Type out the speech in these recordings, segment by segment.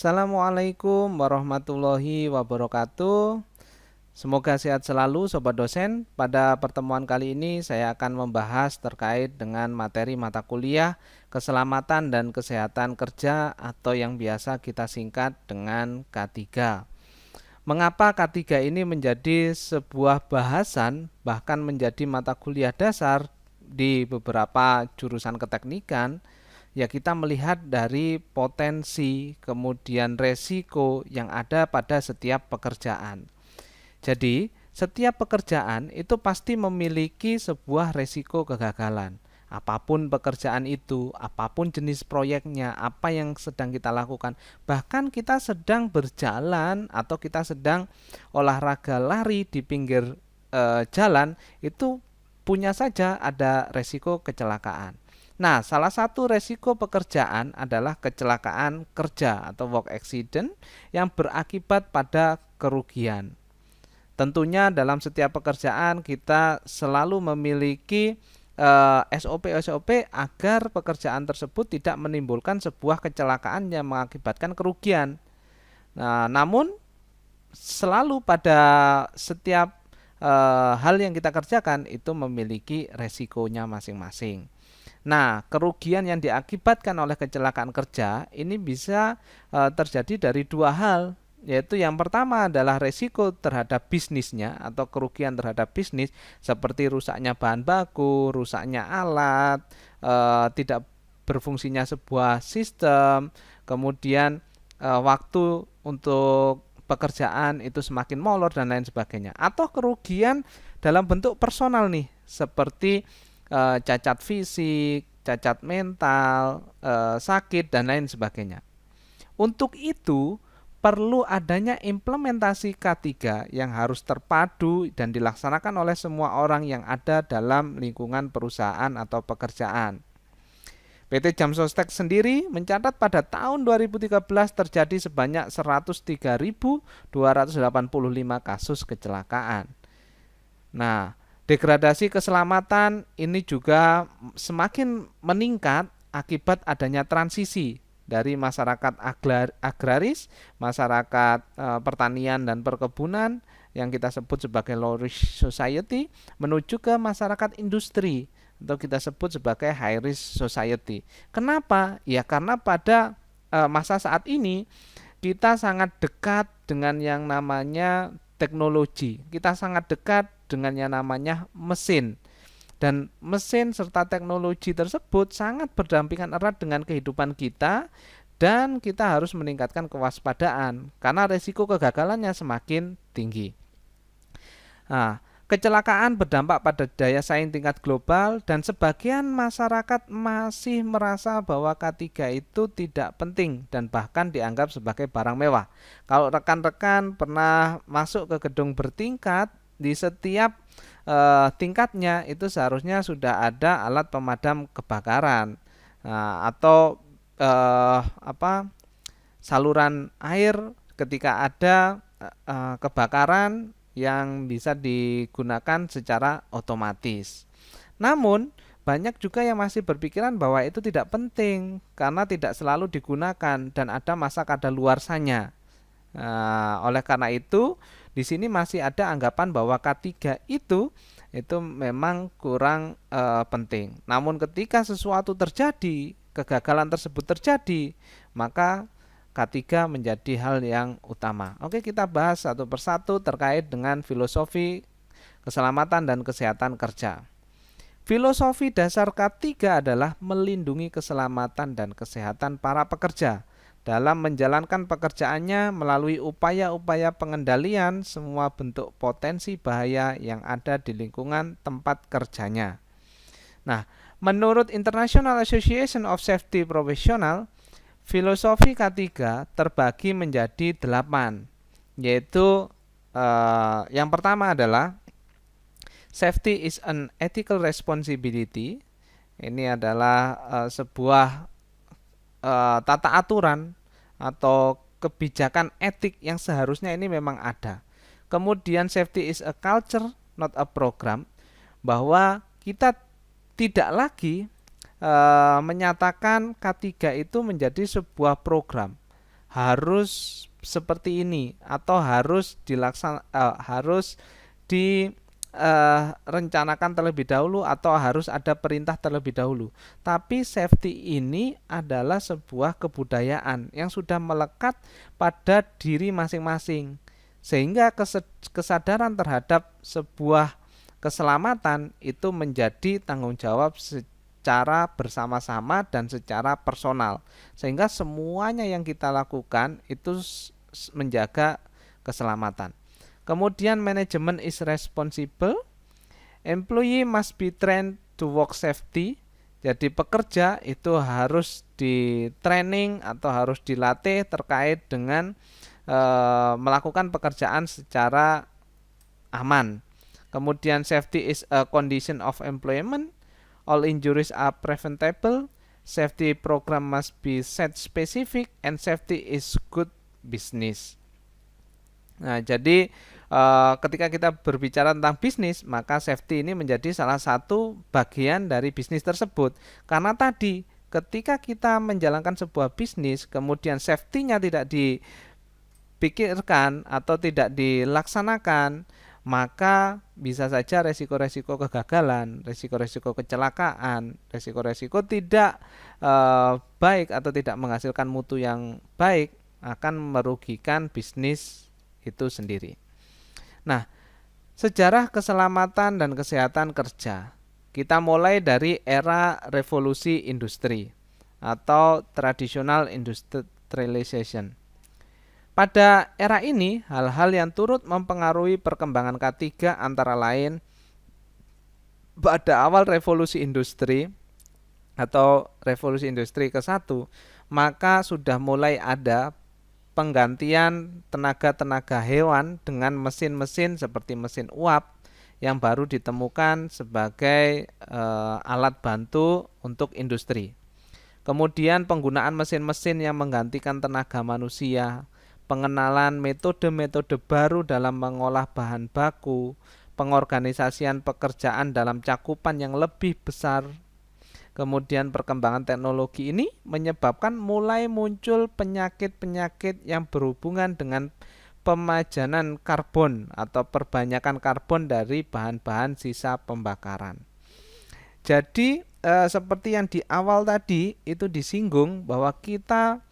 Assalamualaikum warahmatullahi wabarakatuh. Semoga sehat selalu Sobat dosen. Pada pertemuan kali ini saya akan membahas terkait dengan materi mata kuliah keselamatan dan kesehatan kerja atau yang biasa kita singkat dengan K3. Mengapa K3 ini menjadi sebuah bahasan bahkan menjadi mata kuliah dasar di beberapa jurusan keteknikan? Ya, kita melihat dari potensi kemudian resiko yang ada pada setiap pekerjaan. Jadi, setiap pekerjaan itu pasti memiliki sebuah resiko kegagalan. Apapun pekerjaan itu, apapun jenis proyeknya, apa yang sedang kita lakukan, bahkan kita sedang berjalan atau kita sedang olahraga lari di pinggir jalan, itu punya saja ada resiko kecelakaan. Nah, salah satu resiko pekerjaan adalah kecelakaan kerja atau work accident yang berakibat pada kerugian. Tentunya dalam setiap pekerjaan kita selalu memiliki SOP-SOP agar pekerjaan tersebut tidak menimbulkan sebuah kecelakaan yang mengakibatkan kerugian. Nah, namun selalu pada setiap hal yang kita kerjakan itu memiliki resikonya masing-masing. Nah, kerugian yang diakibatkan oleh kecelakaan kerja ini bisa terjadi dari dua hal, yaitu yang pertama adalah resiko terhadap bisnisnya atau kerugian terhadap bisnis seperti rusaknya bahan baku, rusaknya alat, tidak berfungsinya sebuah sistem, kemudian waktu untuk pekerjaan itu semakin molor dan lain sebagainya. Atau kerugian dalam bentuk personal nih, seperti cacat fisik, cacat mental, sakit dan lain sebagainya. Untuk itu perlu adanya implementasi K3 yang harus terpadu dan dilaksanakan oleh semua orang yang ada dalam lingkungan perusahaan atau pekerjaan. PT Jam Sostek sendiri mencatat pada tahun 2013 terjadi sebanyak 103.285 kasus kecelakaan. Nah, degradasi keselamatan ini juga semakin meningkat akibat adanya transisi dari masyarakat agraris, masyarakat pertanian dan perkebunan yang kita sebut sebagai low risk society menuju ke masyarakat industri atau kita sebut sebagai high risk society. Kenapa? Ya karena pada masa saat ini kita sangat dekat dengan yang namanya teknologi. Kita sangat dekat dengan yang namanya mesin. Dan mesin serta teknologi tersebut sangat berdampingan erat dengan kehidupan kita dan kita harus meningkatkan kewaspadaan karena resiko kegagalannya semakin tinggi. Nah, kecelakaan berdampak pada daya saing tingkat global dan sebagian masyarakat masih merasa bahwa K3 itu tidak penting dan bahkan dianggap sebagai barang mewah. Kalau rekan-rekan pernah masuk ke gedung bertingkat, di setiap tingkatnya itu seharusnya sudah ada alat pemadam kebakaran atau saluran air ketika ada kebakaran yang bisa digunakan secara otomatis. Namun banyak juga yang masih berpikiran bahwa itu tidak penting karena tidak selalu digunakan dan ada masa kadaluarsanya. Oleh karena itu, di sini masih ada anggapan bahwa K3 itu memang kurang penting. Namun ketika sesuatu terjadi, kegagalan tersebut terjadi, maka K3 menjadi hal yang utama. Oke, kita bahas satu persatu terkait dengan filosofi keselamatan dan kesehatan kerja. Filosofi dasar K3 adalah melindungi keselamatan dan kesehatan para pekerja dalam menjalankan pekerjaannya melalui upaya-upaya pengendalian semua bentuk potensi bahaya yang ada di lingkungan tempat kerjanya. Nah, menurut International Association of Safety Professional, filosofi K3 terbagi menjadi 8, yaitu yang pertama adalah safety is an ethical responsibility. Ini adalah sebuah tata aturan atau kebijakan etik yang seharusnya ini memang ada. Kemudian safety is a culture, not a program, bahwa kita tidak lagi menyatakan K3 itu menjadi sebuah program. harus seperti ini atau harus direncanakan terlebih dahulu atau harus ada perintah terlebih dahulu. Tapi safety ini adalah sebuah kebudayaan yang sudah melekat pada diri masing-masing. Sehingga kesadaran terhadap sebuah keselamatan itu menjadi tanggung jawab secara bersama-sama dan secara personal. Sehingga semuanya yang kita lakukan itu menjaga keselamatan. Kemudian manajemen is responsible. Employee must be trained to work safety. Jadi pekerja itu harus di training atau harus dilatih terkait dengan melakukan pekerjaan secara aman. Kemudian safety is a condition of employment. All injuries are preventable. Safety program must be set specific and safety is good business. Nah, jadi ketika kita berbicara tentang bisnis, maka safety ini menjadi salah satu bagian dari bisnis tersebut. Karena tadi ketika kita menjalankan sebuah bisnis, kemudian safety-nya tidak dipikirkan atau tidak dilaksanakan, maka bisa saja resiko-resiko kegagalan, resiko-resiko kecelakaan, resiko-resiko tidak baik atau tidak menghasilkan mutu yang baik akan merugikan bisnis itu sendiri. Nah, sejarah keselamatan dan kesehatan kerja. Kita mulai dari era revolusi industri atau traditional industrialization. Pada era ini, hal-hal yang turut mempengaruhi perkembangan K3 antara lain pada awal revolusi industri atau revolusi industri ke-1, maka sudah mulai ada penggantian tenaga-tenaga hewan dengan mesin-mesin seperti mesin uap yang baru ditemukan sebagai alat bantu untuk industri. Kemudian penggunaan mesin-mesin yang menggantikan tenaga manusia, pengenalan metode-metode baru dalam mengolah bahan baku, pengorganisasian pekerjaan dalam cakupan yang lebih besar. Kemudian perkembangan teknologi ini menyebabkan mulai muncul penyakit-penyakit yang berhubungan dengan pemajanan karbon atau perbanyakan karbon dari bahan-bahan sisa pembakaran. Jadi seperti yang di awal tadi itu disinggung bahwa kita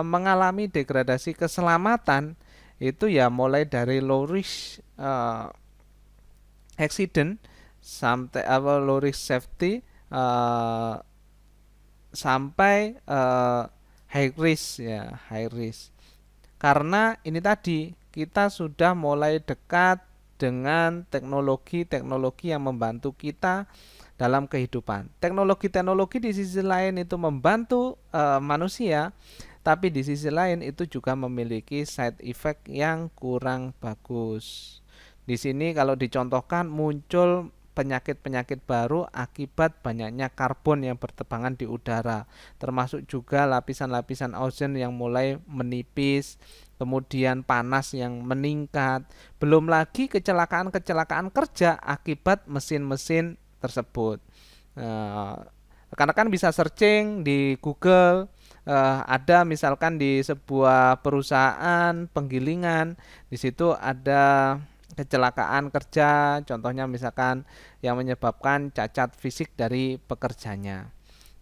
mengalami degradasi keselamatan itu ya mulai dari low risk accident sampai low risk safety sampai high risk ya, high risk. Karena ini tadi kita sudah mulai dekat dengan teknologi-teknologi yang membantu kita dalam kehidupan. Teknologi-teknologi di sisi lain itu membantu manusia, tapi di sisi lain itu juga memiliki side effect yang kurang bagus. Di sini kalau dicontohkan muncul penyakit-penyakit baru akibat banyaknya karbon yang berterbangan di udara, termasuk juga lapisan-lapisan ozon yang mulai menipis, kemudian panas yang meningkat, belum lagi kecelakaan-kecelakaan kerja akibat mesin-mesin tersebut. Rekan-rekan bisa searching di Google, ada misalkan di sebuah perusahaan penggilingan, di situ ada kecelakaan kerja, contohnya misalkan yang menyebabkan cacat fisik dari pekerjanya.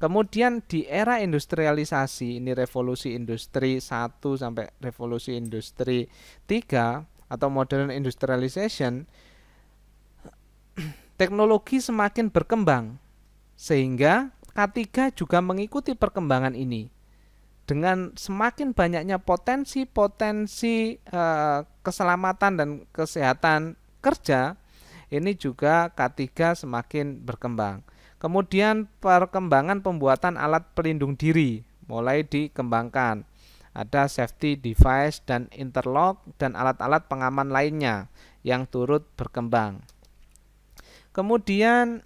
Kemudian di era industrialisasi, ini revolusi industri 1 sampai revolusi industri 3 atau modern industrialization, teknologi semakin berkembang sehingga K3 juga mengikuti perkembangan ini. Dengan semakin banyaknya potensi-potensi keselamatan dan kesehatan kerja, ini juga K3 semakin berkembang. Kemudian perkembangan pembuatan alat pelindung diri mulai dikembangkan. Ada safety device dan interlock dan alat-alat pengaman lainnya yang turut berkembang. Kemudian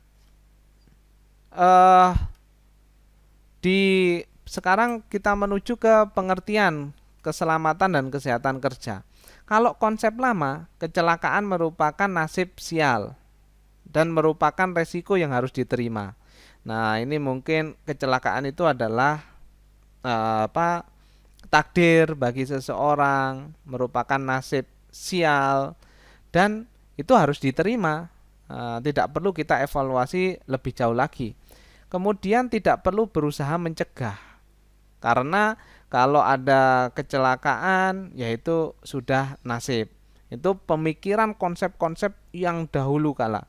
sekarang kita menuju ke pengertian keselamatan dan kesehatan kerja. Kalau konsep lama, kecelakaan merupakan nasib sial dan merupakan resiko yang harus diterima. Nah, ini mungkin kecelakaan itu adalah takdir bagi seseorang, merupakan nasib sial, dan itu harus diterima. Tidak perlu kita evaluasi lebih jauh lagi. Kemudian tidak perlu berusaha mencegah, karena kalau ada kecelakaan yaitu sudah nasib. Itu pemikiran konsep-konsep yang dahulu kala.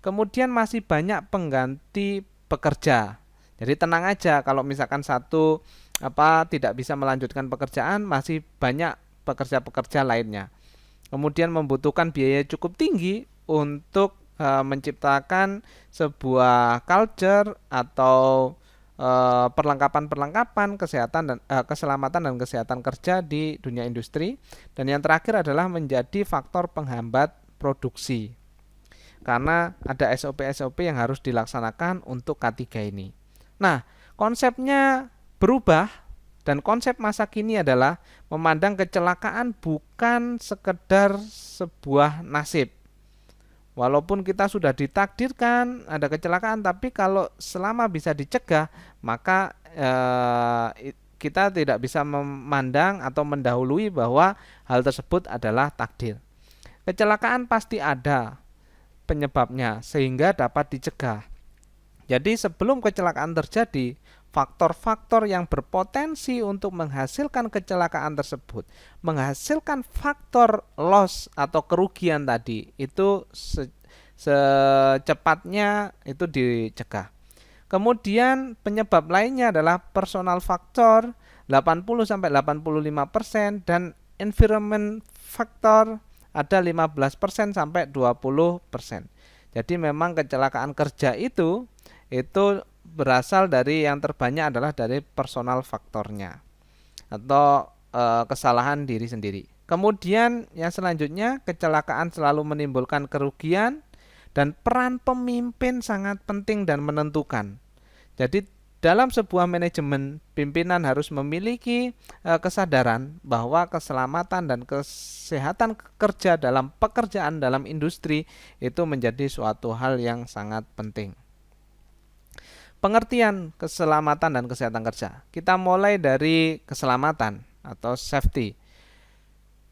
Kemudian masih banyak pengganti pekerja. Jadi tenang aja kalau misalkan satu tidak bisa melanjutkan pekerjaan, masih banyak pekerja-pekerja lainnya. Kemudian membutuhkan biaya cukup tinggi untuk menciptakan sebuah culture atau perlengkapan-perlengkapan kesehatan dan keselamatan dan kesehatan kerja di dunia industri. Dan yang terakhir adalah menjadi faktor penghambat produksi, karena ada SOP-SOP yang harus dilaksanakan untuk K3 ini. Nah, konsepnya berubah, dan konsep masa kini adalah memandang kecelakaan bukan sekedar sebuah nasib. Walaupun kita sudah ditakdirkan ada kecelakaan, tapi kalau selama bisa dicegah, maka kita tidak bisa memandang atau mendahului bahwa hal tersebut adalah takdir. Kecelakaan pasti ada penyebabnya sehingga dapat dicegah. Jadi sebelum kecelakaan terjadi, faktor-faktor yang berpotensi untuk menghasilkan kecelakaan tersebut, menghasilkan faktor loss atau kerugian tadi, itu secepatnya itu dicegah. Kemudian penyebab lainnya adalah personal factor 80-85% dan environment factor ada 15% sampai 20%. Jadi memang kecelakaan kerja itu berasal dari yang terbanyak adalah dari personal faktornya atau kesalahan diri sendiri. Kemudian yang selanjutnya, kecelakaan selalu menimbulkan kerugian dan peran pemimpin sangat penting dan menentukan. Jadi dalam sebuah manajemen, pimpinan harus memiliki kesadaran bahwa keselamatan dan kesehatan kerja dalam pekerjaan dalam industri itu menjadi suatu hal yang sangat penting. Pengertian keselamatan dan kesehatan kerja. Kita mulai dari keselamatan atau safety.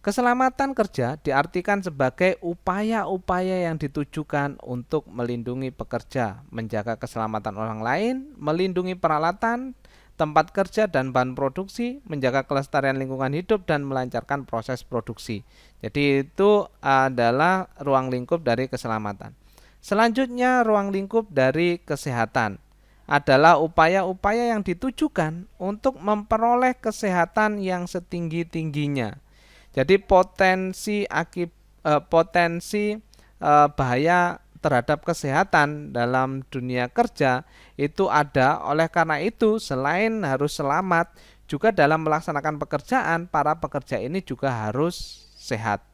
Keselamatan kerja diartikan sebagai upaya-upaya yang ditujukan untuk melindungi pekerja, menjaga keselamatan orang lain, melindungi peralatan, tempat kerja dan bahan produksi, menjaga kelestarian lingkungan hidup, dan melancarkan proses produksi. Jadi itu adalah ruang lingkup dari keselamatan. Selanjutnya, ruang lingkup dari kesehatan adalah upaya-upaya yang ditujukan untuk memperoleh kesehatan yang setinggi-tingginya. Jadi potensi bahaya terhadap kesehatan dalam dunia kerja itu ada. Oleh karena itu, selain harus selamat, juga dalam melaksanakan pekerjaan, para pekerja ini juga harus sehat.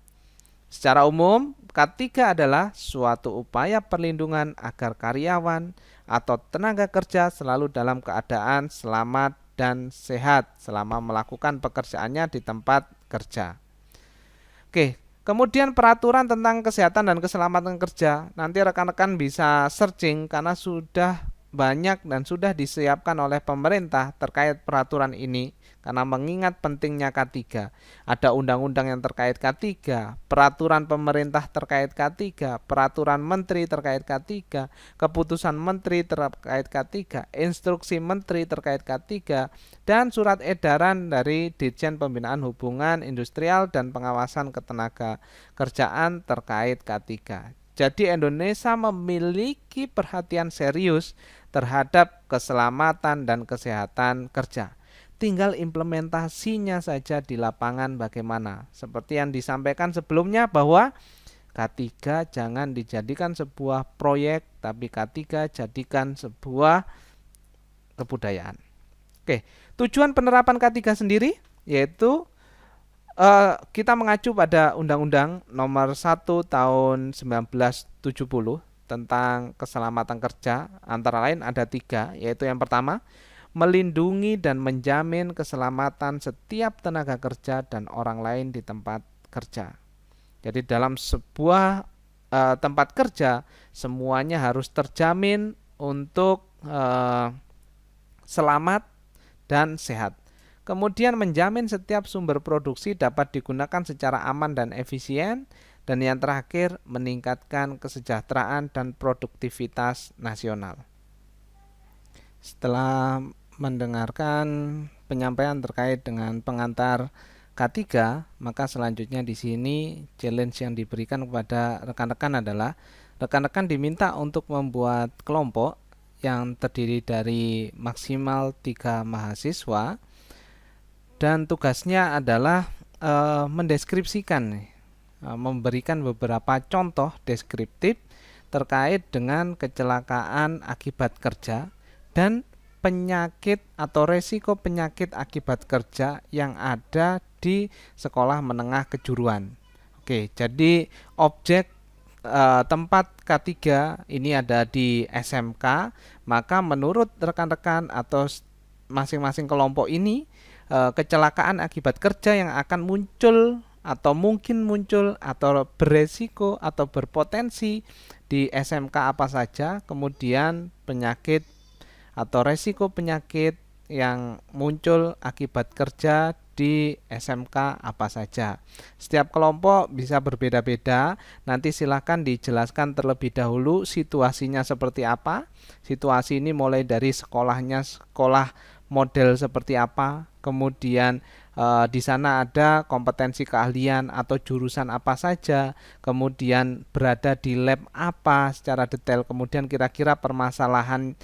Secara umum, K3 adalah suatu upaya perlindungan agar karyawan atau tenaga kerja selalu dalam keadaan selamat dan sehat selama melakukan pekerjaannya di tempat kerja. Oke, kemudian peraturan tentang kesehatan dan keselamatan kerja. Nanti rekan-rekan bisa searching karena sudah banyak dan sudah disiapkan oleh pemerintah terkait peraturan ini, karena mengingat pentingnya K3. Ada undang-undang yang terkait K3, peraturan pemerintah terkait K3, peraturan menteri terkait K3, keputusan menteri terkait K3, instruksi menteri terkait K3, dan surat edaran dari Ditjen Pembinaan Hubungan Industrial dan Pengawasan Ketenaga Kerjaan terkait K3. Jadi Indonesia memiliki perhatian serius terhadap keselamatan dan kesehatan kerja. Tinggal implementasinya saja di lapangan bagaimana. Seperti yang disampaikan sebelumnya bahwa K3 jangan dijadikan sebuah proyek, tapi K3 jadikan sebuah kebudayaan. Oke, tujuan penerapan K3 sendiri yaitu kita mengacu pada Undang-Undang Nomor 1 Tahun 1970 tentang keselamatan kerja. Antara lain ada 3, yaitu yang pertama, melindungi dan menjamin keselamatan setiap tenaga kerja dan orang lain di tempat kerja. Jadi dalam sebuah tempat kerja semuanya harus terjamin untuk selamat dan sehat. Kemudian menjamin setiap sumber produksi dapat digunakan secara aman dan efisien. Dan yang terakhir, meningkatkan kesejahteraan dan produktivitas nasional. Setelah mendengarkan penyampaian terkait dengan pengantar K3, maka selanjutnya di sini challenge yang diberikan kepada rekan-rekan adalah rekan-rekan diminta untuk membuat kelompok yang terdiri dari maksimal 3 mahasiswa, dan tugasnya adalah mendeskripsikan, memberikan beberapa contoh deskriptif terkait dengan kecelakaan akibat kerja dan penyakit atau resiko penyakit akibat kerja yang ada di sekolah menengah kejuruan. Oke, jadi objek tempat K3 ini ada di SMK, maka menurut rekan-rekan atau masing-masing kelompok ini, kecelakaan akibat kerja yang akan muncul atau mungkin muncul atau beresiko atau berpotensi di SMK apa saja, kemudian penyakit atau resiko penyakit yang muncul akibat kerja di SMK apa saja. Setiap kelompok bisa berbeda-beda. Nanti silahkan dijelaskan terlebih dahulu situasinya seperti apa. Situasi ini mulai dari sekolahnya, sekolah model seperti apa, kemudian di sana ada kompetensi keahlian atau jurusan apa saja, kemudian berada di lab apa secara detail, kemudian kira-kira permasalahannya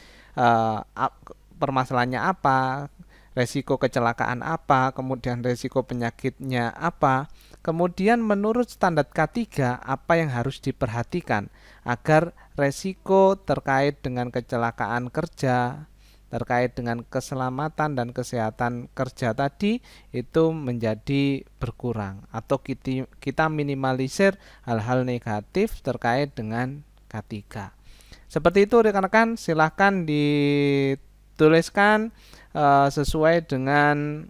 apa, resiko kecelakaan apa, kemudian resiko penyakitnya apa, kemudian menurut standar K3 apa yang harus diperhatikan agar resiko terkait dengan kecelakaan kerja, terkait dengan keselamatan dan kesehatan kerja tadi itu menjadi berkurang atau kita minimalisir hal-hal negatif terkait dengan K3. Seperti itu rekan-rekan, silahkan dituliskan sesuai dengan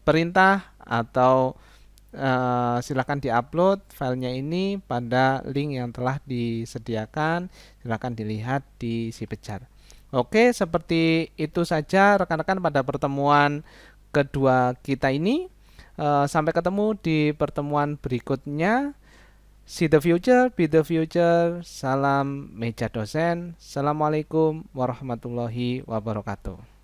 perintah atau silahkan diupload filenya ini pada link yang telah disediakan. Silahkan dilihat di si Pejar. Oke, seperti itu saja rekan-rekan pada pertemuan kedua kita ini. Sampai ketemu di pertemuan berikutnya. See the future, be the future. Salam meja dosen. Assalamualaikum warahmatullahi wabarakatuh.